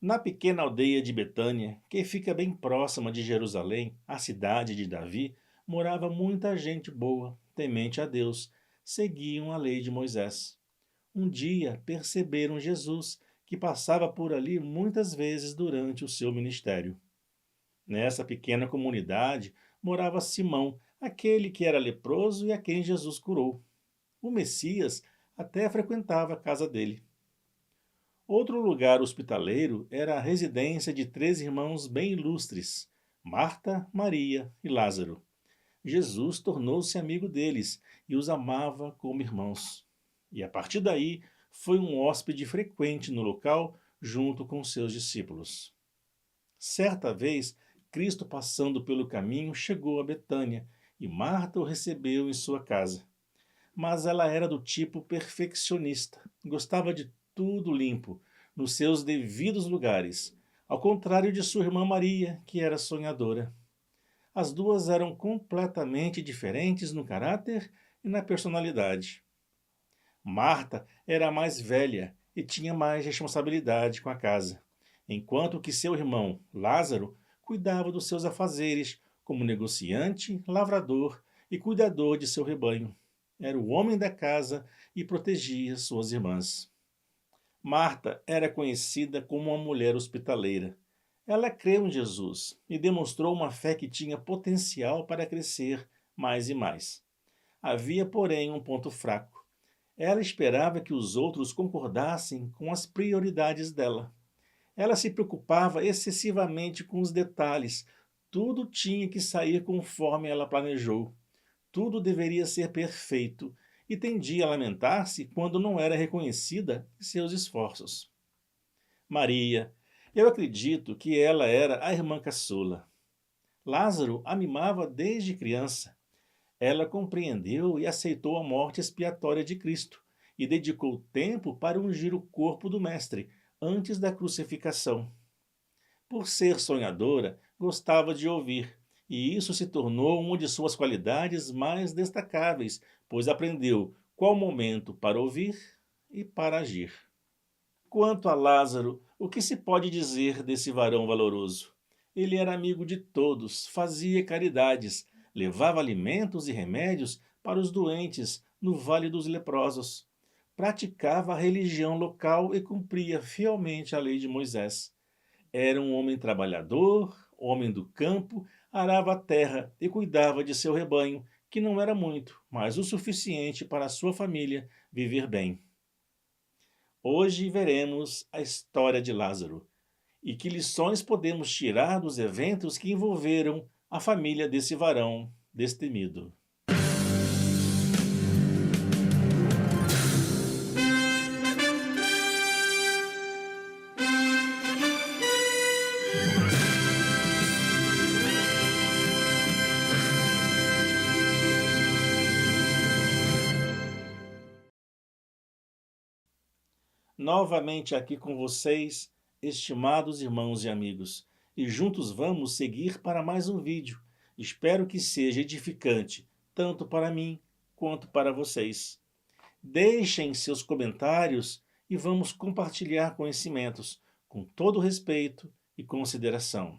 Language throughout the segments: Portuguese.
Na pequena aldeia de Betânia, que fica bem próxima de Jerusalém, a cidade de Davi, morava muita gente boa, temente a Deus, seguiam a lei de Moisés. Um dia perceberam Jesus, que passava por ali muitas vezes durante o seu ministério. Nessa pequena comunidade morava Simão, aquele que era leproso e a quem Jesus curou. O Messias até frequentava a casa dele. Outro lugar hospitaleiro era a residência de três irmãos bem ilustres, Marta, Maria e Lázaro. Jesus tornou-se amigo deles e os amava como irmãos. E a partir daí foi um hóspede frequente no local junto com seus discípulos. Certa vez, Cristo passando pelo caminho chegou a Betânia e Marta o recebeu em sua casa. Mas ela era do tipo perfeccionista, gostava de tudo limpo, nos seus devidos lugares, ao contrário de sua irmã Maria, que era sonhadora. As duas eram completamente diferentes no caráter e na personalidade. Marta era a mais velha e tinha mais responsabilidade com a casa, enquanto que seu irmão, Lázaro, cuidava dos seus afazeres como negociante, lavrador e cuidador de seu rebanho. Era o homem da casa e protegia suas irmãs. Marta era conhecida como uma mulher hospitaleira. Ela creu em Jesus e demonstrou uma fé que tinha potencial para crescer mais e mais. Havia, porém, um ponto fraco. Ela esperava que os outros concordassem com as prioridades dela. Ela se preocupava excessivamente com os detalhes. Tudo tinha que sair conforme ela planejou. Tudo deveria ser perfeito e tendia a lamentar-se quando não era reconhecida em seus esforços. Maria, eu acredito que ela era a irmã caçula. Lázaro a mimava desde criança. Ela compreendeu e aceitou a morte expiatória de Cristo e dedicou tempo para ungir o corpo do Mestre antes da crucificação. Por ser sonhadora, gostava de ouvir, e isso se tornou uma de suas qualidades mais destacáveis, pois aprendeu qual momento para ouvir e para agir. Quanto a Lázaro, o que se pode dizer desse varão valoroso? Ele era amigo de todos, fazia caridades, levava alimentos e remédios para os doentes no Vale dos Leprosos. Praticava a religião local e cumpria fielmente a lei de Moisés. Era um homem trabalhador, homem do campo, arava a terra e cuidava de seu rebanho, que não era muito, mas o suficiente para a sua família viver bem. Hoje veremos a história de Lázaro e que lições podemos tirar dos eventos que envolveram a família desse varão destemido. Novamente aqui com vocês, estimados irmãos e amigos, e juntos vamos seguir para mais um vídeo. Espero que seja edificante, tanto para mim quanto para vocês. Deixem seus comentários e vamos compartilhar conhecimentos com todo respeito e consideração.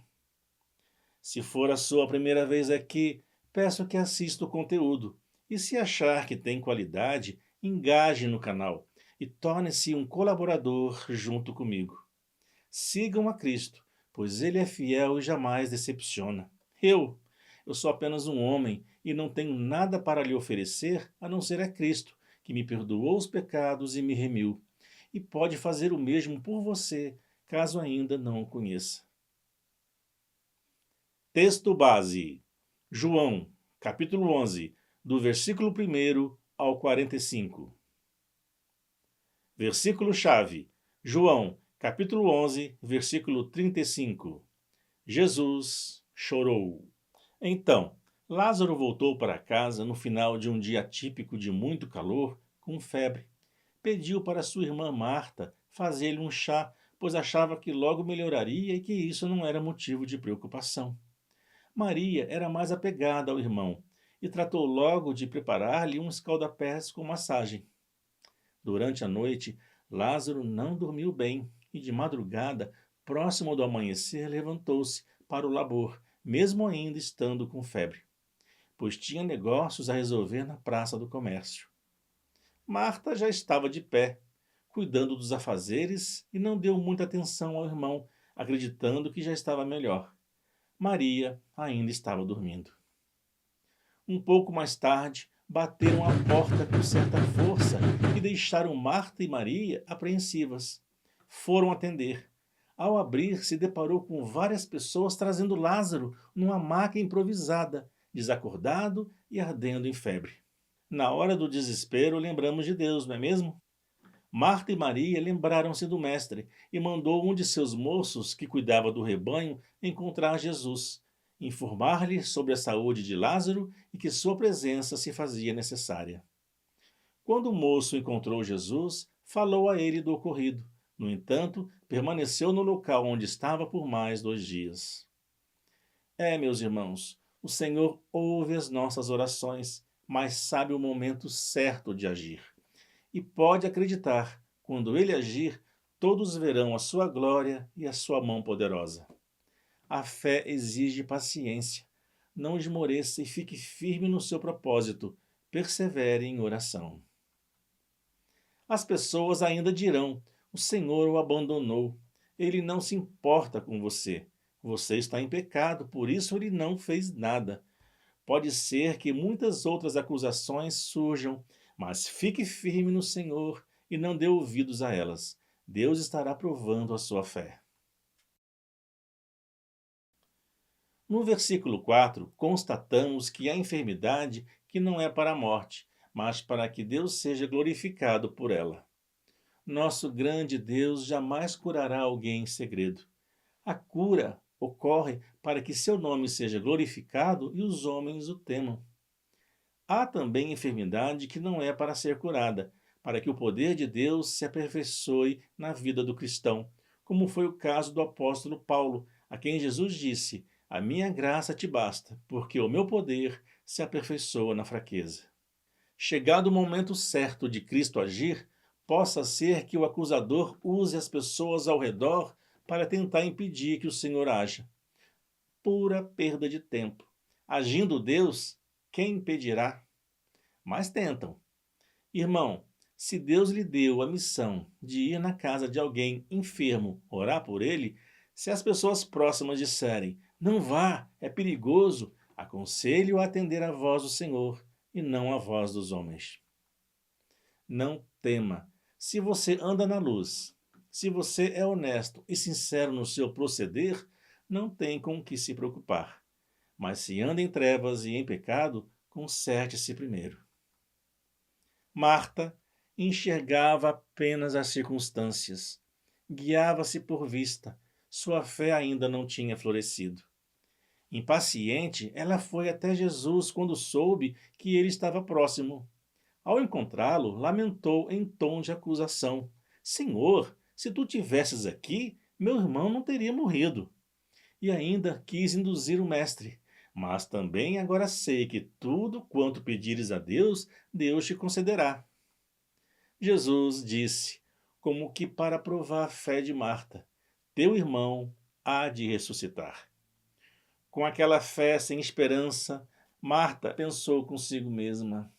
Se for a sua primeira vez aqui, peço que assista o conteúdo e, se achar que tem qualidade, engaje no canal e torne-se um colaborador junto comigo. Sigam a Cristo, pois Ele é fiel e jamais decepciona. Eu sou apenas um homem e não tenho nada para lhe oferecer a não ser a Cristo, que me perdoou os pecados e me remiu, e pode fazer o mesmo por você, caso ainda não o conheça. Texto base: João, capítulo 11, do versículo 1 ao 45. Versículo-chave: João, capítulo 11, versículo 35. Jesus chorou. Então, Lázaro voltou para casa no final de um dia típico de muito calor, com febre. Pediu para sua irmã Marta fazer-lhe um chá, pois achava que logo melhoraria e que isso não era motivo de preocupação. Maria era mais apegada ao irmão e tratou logo de preparar-lhe um escaldapés com massagem. Durante a noite, Lázaro não dormiu bem e, de madrugada, Próximo do amanhecer, levantou-se para o labor, mesmo ainda estando com febre, pois tinha negócios a resolver na praça do comércio. Marta já estava de pé, cuidando dos afazeres, e não deu muita atenção ao irmão, acreditando que já estava melhor. Maria ainda estava dormindo. Um pouco mais tarde, bateram à porta com certa força e deixaram Marta e Maria apreensivas. Foram atender. Ao abrir, se deparou com várias pessoas trazendo Lázaro numa maca improvisada, desacordado e ardendo em febre. Na hora do desespero, lembramos de Deus, não é mesmo? Marta e Maria lembraram-se do Mestre e mandou um de seus moços, que cuidava do rebanho, encontrar Jesus, informar-lhe sobre a saúde de Lázaro e que sua presença se fazia necessária. Quando o moço encontrou Jesus, falou a ele do ocorrido. No entanto, permaneceu no local onde estava por mais 2 dias. Meus irmãos, o Senhor ouve as nossas orações, mas sabe o momento certo de agir. E pode acreditar, quando ele agir, todos verão a sua glória e a sua mão poderosa. A fé exige paciência. Não esmoreça e fique firme no seu propósito. Persevere em oração. As pessoas ainda dirão: o Senhor o abandonou. Ele não se importa com você. Você está em pecado, por isso ele não fez nada. Pode ser que muitas outras acusações surjam, mas fique firme no Senhor e não dê ouvidos a elas. Deus estará provando a sua fé. No versículo 4, constatamos que há enfermidade que não é para a morte, mas para que Deus seja glorificado por ela. Nosso grande Deus jamais curará alguém em segredo. A cura ocorre para que seu nome seja glorificado e os homens o temam. Há também enfermidade que não é para ser curada, para que o poder de Deus se aperfeiçoe na vida do cristão, como foi o caso do apóstolo Paulo, a quem Jesus disse: a minha graça te basta, porque o meu poder se aperfeiçoa na fraqueza. Chegado o momento certo de Cristo agir, possa ser que o acusador use as pessoas ao redor para tentar impedir que o Senhor haja. Pura perda de tempo. Agindo Deus, quem impedirá? Mas tentam. Irmão, se Deus lhe deu a missão de ir na casa de alguém enfermo orar por ele, se as pessoas próximas disserem: não vá, é perigoso, aconselhe-o a atender a voz do Senhor e não a voz dos homens. Não tema. Se você anda na luz, se você é honesto e sincero no seu proceder, não tem com o que se preocupar. Mas se anda em trevas e em pecado, conserte-se primeiro. Marta enxergava apenas as circunstâncias. Guiava-se por vista. Sua fé ainda não tinha florescido. Impaciente, ela foi até Jesus quando soube que ele estava próximo. Ao encontrá-lo, lamentou em tom de acusação: Senhor, se tu tivesses aqui, meu irmão não teria morrido. E ainda quis induzir o mestre: mas também agora sei que tudo quanto pedires a Deus, Deus te concederá. Jesus disse, como que para provar a fé de Marta: teu irmão há de ressuscitar. Com aquela fé sem esperança, Marta pensou consigo mesma: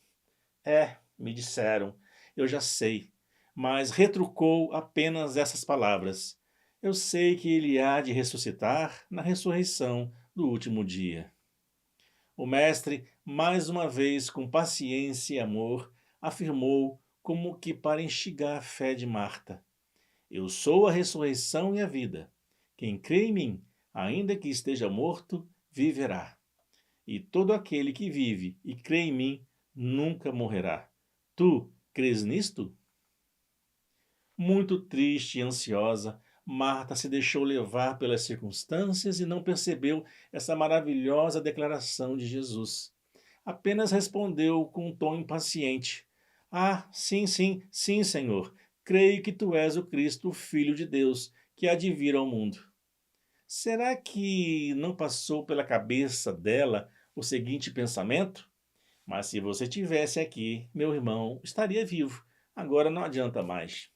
me disseram, eu já sei, mas retrucou apenas essas palavras: eu sei que ele há de ressuscitar na ressurreição do último dia. O mestre, mais uma vez com paciência e amor, afirmou, como que para instigar a fé de Marta: eu sou a ressurreição e a vida. Quem crê em mim, ainda que esteja morto, viverá. E todo aquele que vive e crê em mim nunca morrerá. Tu crês nisto? Muito triste e ansiosa, Marta se deixou levar pelas circunstâncias e não percebeu essa maravilhosa declaração de Jesus. Apenas respondeu com um tom impaciente: sim, sim, sim, Senhor. Creio que tu és o Cristo, o Filho de Deus, que há de vir ao mundo. Será que não passou pela cabeça dela o seguinte pensamento: mas se você tivesse aqui, meu irmão estaria vivo. Agora não adianta mais.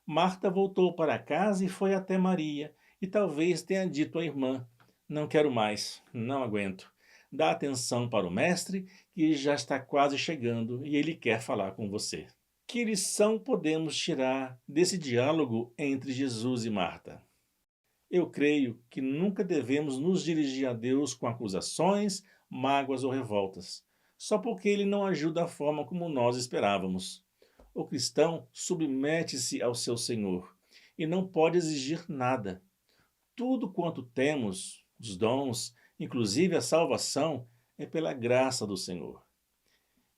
Marta voltou para casa e foi até Maria, e talvez tenha dito à irmã: Não quero mais, não aguento. Dá atenção para o mestre, que já está quase chegando e ele quer falar com você. Que lição podemos tirar desse diálogo entre Jesus e Marta? Eu creio que nunca devemos nos dirigir a Deus com acusações, mágoas ou revoltas, só porque Ele não ajuda da forma como nós esperávamos. O cristão submete-se ao seu Senhor e não pode exigir nada. Tudo quanto temos, os dons, inclusive a salvação, é pela graça do Senhor.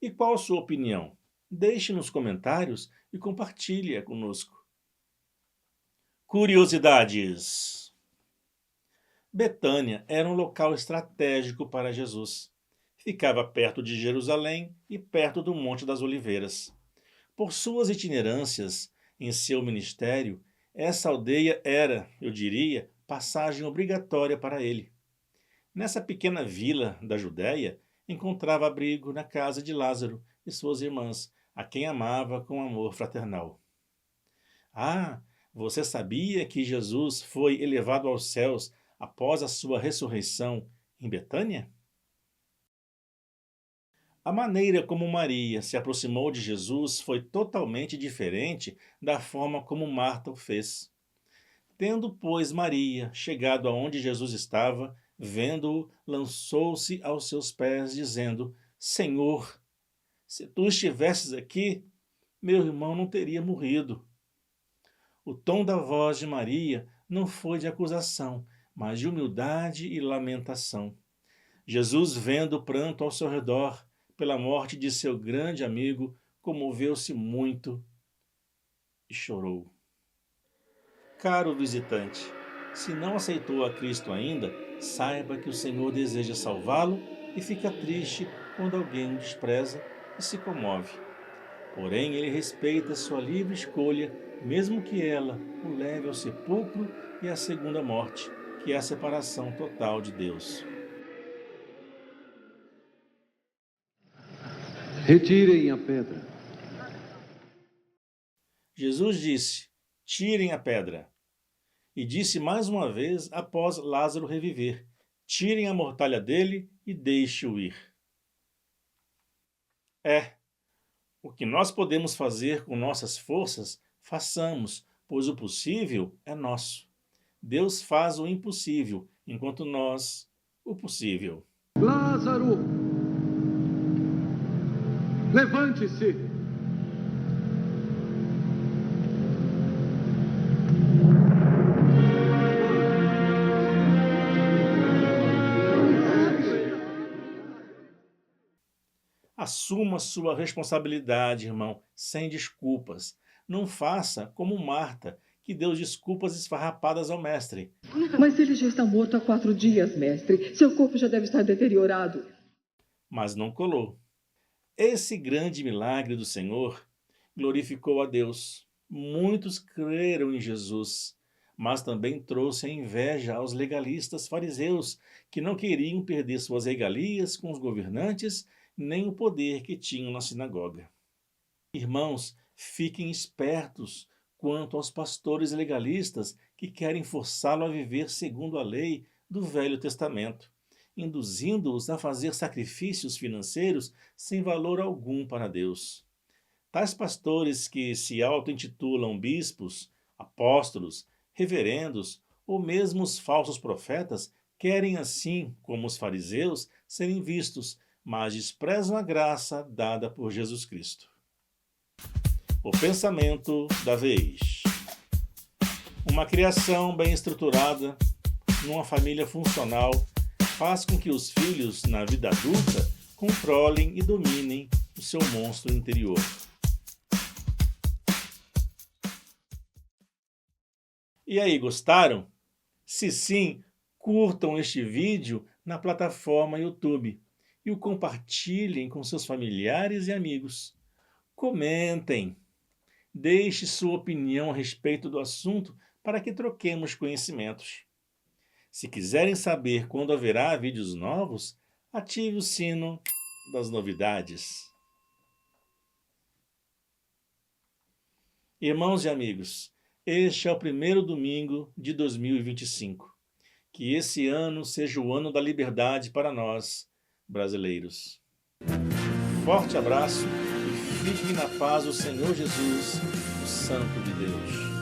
E qual a sua opinião? Deixe nos comentários e compartilhe conosco. Curiosidades. Betânia era um local estratégico para Jesus. Ficava perto de Jerusalém e perto do Monte das Oliveiras. Por suas itinerâncias em seu ministério, essa aldeia era, eu diria, passagem obrigatória para ele. Nessa pequena vila da Judéia, encontrava abrigo na casa de Lázaro e suas irmãs, a quem amava com amor fraternal. Ah, você sabia que Jesus foi elevado aos céus após a sua ressurreição em Betânia? A maneira como Maria se aproximou de Jesus foi totalmente diferente da forma como Marta o fez. Tendo, pois, Maria chegado aonde Jesus estava, vendo-o, lançou-se aos seus pés, dizendo: Senhor, se tu estivesses aqui, meu irmão não teria morrido. O tom da voz de Maria não foi de acusação, mas de humildade e lamentação. Jesus, vendo o pranto ao seu redor, pela morte de seu grande amigo, comoveu-se muito e chorou. Caro visitante, se não aceitou a Cristo ainda, saiba que o Senhor deseja salvá-lo e fica triste quando alguém o despreza e se comove. Porém, ele respeita sua livre escolha, mesmo que ela o leve ao sepulcro e à segunda morte, que é a separação total de Deus. Retirem a pedra. Jesus disse: Tirem a pedra. E disse mais uma vez após Lázaro reviver: Tirem a mortalha dele e deixe-o ir. O que nós podemos fazer com nossas forças, façamos, pois o possível é nosso. Deus faz o impossível, enquanto nós, o possível. Lázaro, levante-se. Assuma sua responsabilidade, irmão, sem desculpas. Não faça como Marta, que deu desculpas esfarrapadas ao mestre. Mas ele já está morto há 4 dias, mestre. Seu corpo já deve estar deteriorado. Mas não colou. Esse grande milagre do Senhor glorificou a Deus. Muitos creram em Jesus, mas também trouxe a inveja aos legalistas fariseus, que não queriam perder suas regalias com os governantes, nem o poder que tinham na sinagoga. Irmãos, fiquem espertos quanto aos pastores legalistas que querem forçá-lo a viver segundo a lei do Velho Testamento, induzindo-os a fazer sacrifícios financeiros sem valor algum para Deus. Tais pastores que se auto-intitulam bispos, apóstolos, reverendos ou mesmo os falsos profetas querem, assim como os fariseus, serem vistos, mas desprezam a graça dada por Jesus Cristo. O pensamento da vez. Uma criação bem estruturada, numa família funcional, faz com que os filhos, na vida adulta, controlem e dominem o seu monstro interior. E aí, gostaram? Se sim, curtam este vídeo na plataforma YouTube e o compartilhem com seus familiares e amigos. Comentem. Deixe sua opinião a respeito do assunto para que troquemos conhecimentos. Se quiserem saber quando haverá vídeos novos, ative o sino das novidades. Irmãos e amigos, Este é o primeiro domingo de 2025. Que esse ano seja o ano da liberdade para nós, brasileiros. Forte abraço e fique na paz do Senhor Jesus, o Santo de Deus.